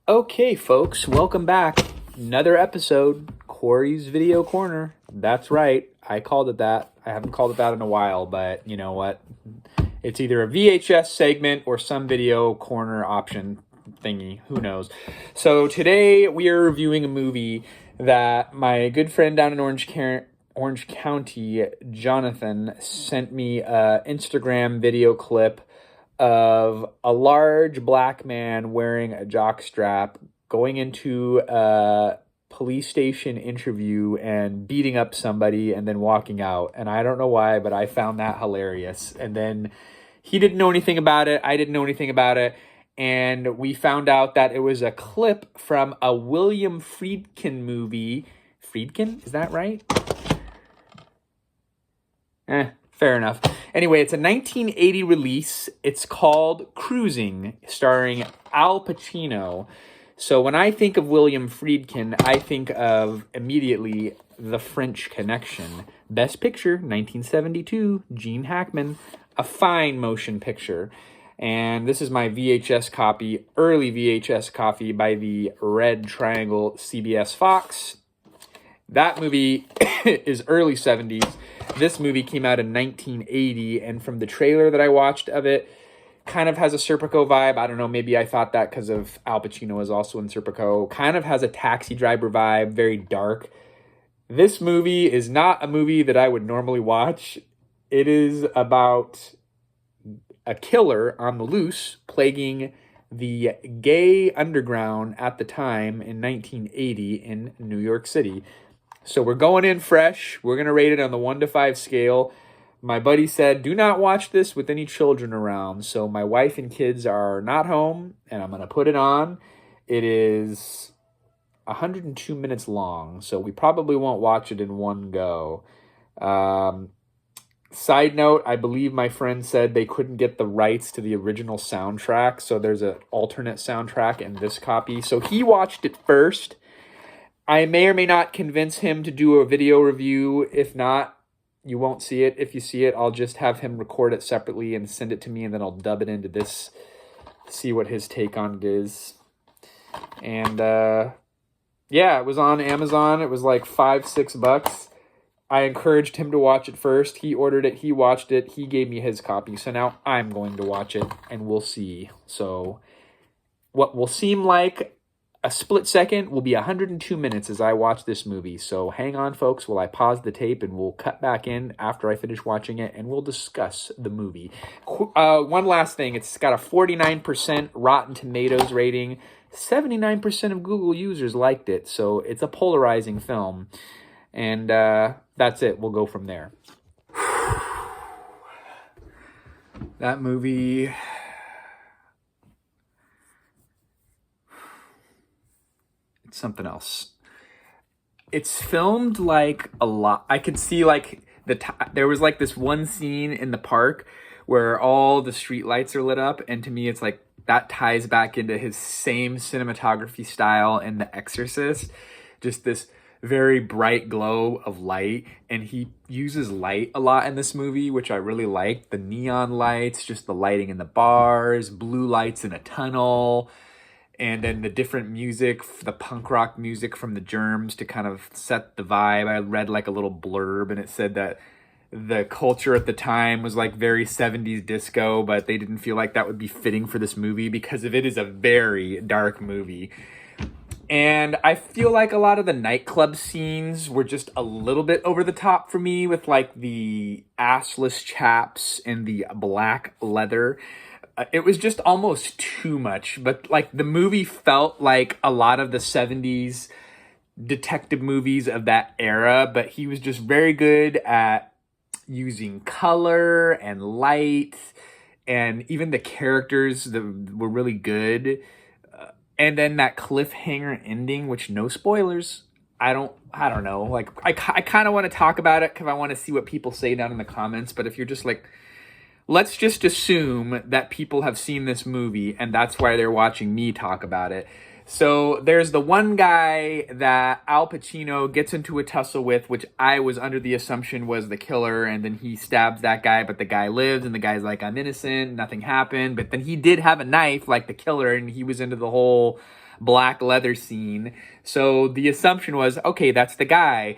Okay, folks, welcome back. Another episode, Corey's Video Corner. That's right, I called it that. I haven't called it that in a while, but you know what? It's either a VHS segment or some video corner option thingy. Who knows? So today we are reviewing a movie that my good friend down in Orange County, Jonathan, sent me an Instagram video clip of a large black man wearing a jockstrap going into a police station interview and beating up somebody and then walking out. And I don't know why, but I found that hilarious. And then he didn't know anything about it. I didn't know anything about it. And we found out that it was a clip from a William Friedkin movie. Friedkin? Is that right? Fair enough. Anyway, it's a 1980 release. It's called Cruising, starring Al Pacino. So when I think of William Friedkin, I think of immediately The French Connection. Best Picture, 1972, Gene Hackman. A fine motion picture. And this is my VHS copy, early VHS copy by the Red Triangle CBS Fox. That movie is early 70s. This movie came out in 1980, and from the trailer that I watched of it, kind of has a Serpico vibe. I don't know, maybe I thought that because of Al Pacino is also in Serpico. Kind of has a Taxi Driver vibe, very dark. This movie is not a movie that I would normally watch. It is about a killer on the loose plaguing the gay underground at the time in 1980 in New York City. So we're going in fresh. We're going to rate it on the 1 to 5 scale. My buddy said, do not watch this with any children around. So my wife and kids are not home, and I'm going to put it on. It is 102 minutes long, so we probably won't watch it in one go. Side note, I believe my friend said they couldn't get the rights to the original soundtrack, so there's an alternate soundtrack in this copy. So he watched it first. I may or may not convince him to do a video review. If not, you won't see it. If you see it, I'll just have him record it separately and send it to me, and then I'll dub it into this, see what his take on it is. And yeah, it was on Amazon. It was like $5-6. I encouraged him to watch it first. He ordered it. He watched it. He gave me his copy. So now I'm going to watch it, and we'll see. So what will seem like a split second will be 102 minutes as I watch this movie. So hang on, folks, while I pause the tape, and we'll cut back in after I finish watching it, and we'll discuss the movie. One last thing. It's got a 49% Rotten Tomatoes rating. 79% of Google users liked it. So it's a polarizing film. And that's it. We'll go from there. That movie... it's something else. It's filmed like a lot. I could see like there was like this one scene in the park where all the street lights are lit up, and to me it's like that ties back into his same cinematography style in The Exorcist. Just this very bright glow of light, and he uses light a lot in this movie, which I really like. The neon lights, just the lighting in the bars, blue lights in a tunnel, and then the different music, the punk rock music from the Germs to kind of set the vibe. I read like a little blurb, and it said that the culture at the time was like very 70s disco, but they didn't feel like that would be fitting for this movie because it is a very dark movie. And I feel like a lot of the nightclub scenes were just a little bit over the top for me, with like the assless chaps and the black leather. It was just almost too much, but like the movie felt like a lot of the 70s detective movies of that era, but he was just very good at using color and light, and even the characters were really good. And then that cliffhanger ending, which no spoilers. I don't know. Like I kind of want to talk about it because I want to see what people say down in the comments. But if you're just like, let's just assume that people have seen this movie and that's why they're watching me talk about it. So there's the one guy that Al Pacino gets into a tussle with, which I was under the assumption was the killer, and then he stabs that guy, but the guy lives, and the guy's like, I'm innocent, nothing happened. But then he did have a knife like the killer, and he was into the whole black leather scene. So the assumption was, okay, that's the guy.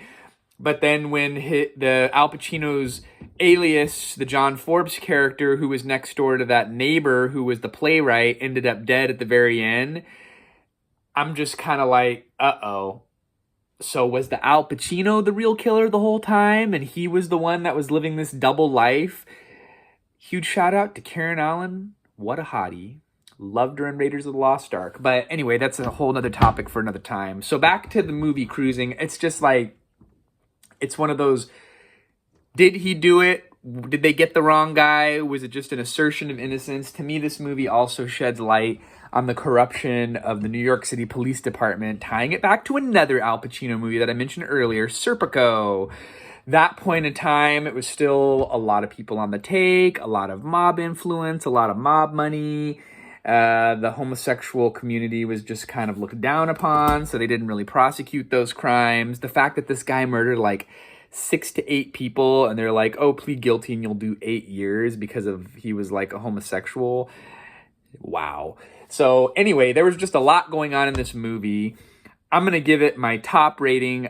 But then when the Al Pacino's alias, the John Forbes character who was next door to that neighbor who was the playwright, ended up dead at the very end, I'm just kind of like, uh-oh. So was the Al Pacino the real killer the whole time? And he was the one that was living this double life? Huge shout out to Karen Allen. What a hottie. Loved her in Raiders of the Lost Ark. But anyway, that's a whole nother topic for another time. So back to the movie Cruising. It's just like, it's one of those, did he do it? Did they get the wrong guy? Was it just an assertion of innocence? To me, this movie also sheds light on the corruption of the New York City Police Department, tying it back to another Al Pacino movie that I mentioned earlier, Serpico. That point in time, it was still a lot of people on the take, a lot of mob influence, a lot of mob money. The homosexual community was just kind of looked down upon, so they didn't really prosecute those crimes. The fact that this guy murdered like 6 to 8 people, and they're like, oh, plead guilty and you'll do 8 years because of he was like a homosexual. Wow. So anyway, there was just a lot going on in this movie. I'm going to give it my top rating.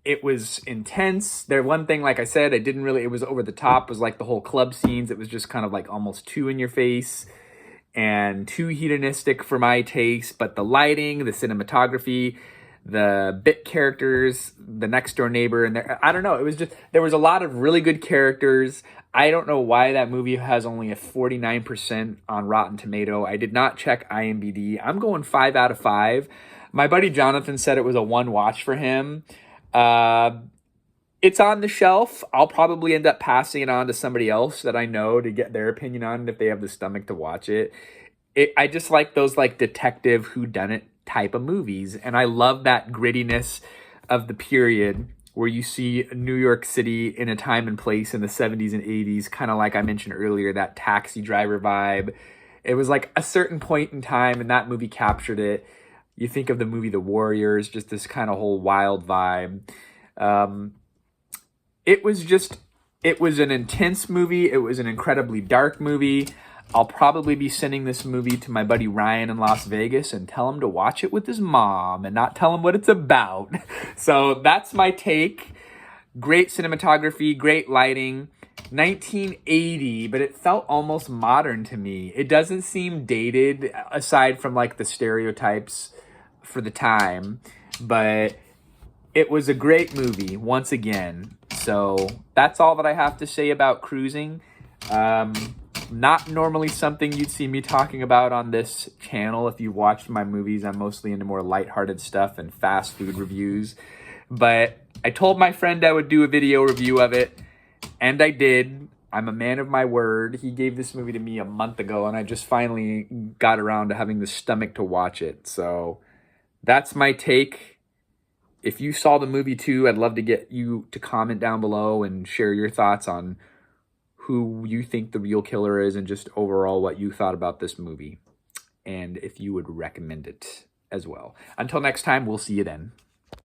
It was intense. There, one thing, like I said, it was over the top, was like the whole club scenes. It was just kind of like almost too in your face and too hedonistic for my taste. But the lighting, the cinematography, the bit characters, the next door neighbor, and I don't know. It was just, there was a lot of really good characters. I don't know why that movie has only a 49% on Rotten Tomato. I did not check IMDb. I'm going 5 out of 5. My buddy Jonathan said it was a 1 watch for him. It's on the shelf. I'll probably end up passing it on to somebody else that I know to get their opinion on it if they have the stomach to watch it. I just like those like detective whodunit type of movies. And I love that grittiness of the period where you see New York City in a time and place in the 70s and 80s, kind of like I mentioned earlier, that Taxi Driver vibe. It was like a certain point in time, and that movie captured it. You think of the movie The Warriors, just this kind of whole wild vibe. It was an intense movie. It was an incredibly dark movie. I'll probably be sending this movie to my buddy Ryan in Las Vegas and tell him to watch it with his mom and not tell him what it's about. So that's my take. Great cinematography, great lighting. 1980, but it felt almost modern to me. It doesn't seem dated aside from like the stereotypes for the time, but it was a great movie once again. So that's all that I have to say about Cruising. Not normally something you'd see me talking about on this channel. If you've watched my movies, I'm mostly into more lighthearted stuff and fast food reviews. But I told my friend I would do a video review of it, and I did. I'm a man of my word. He gave this movie to me a month ago, and I just finally got around to having the stomach to watch it. So that's my take. If you saw the movie too, I'd love to get you to comment down below and share your thoughts on who you think the real killer is and just overall what you thought about this movie. And if you would recommend it as well. Until next time, we'll see you then.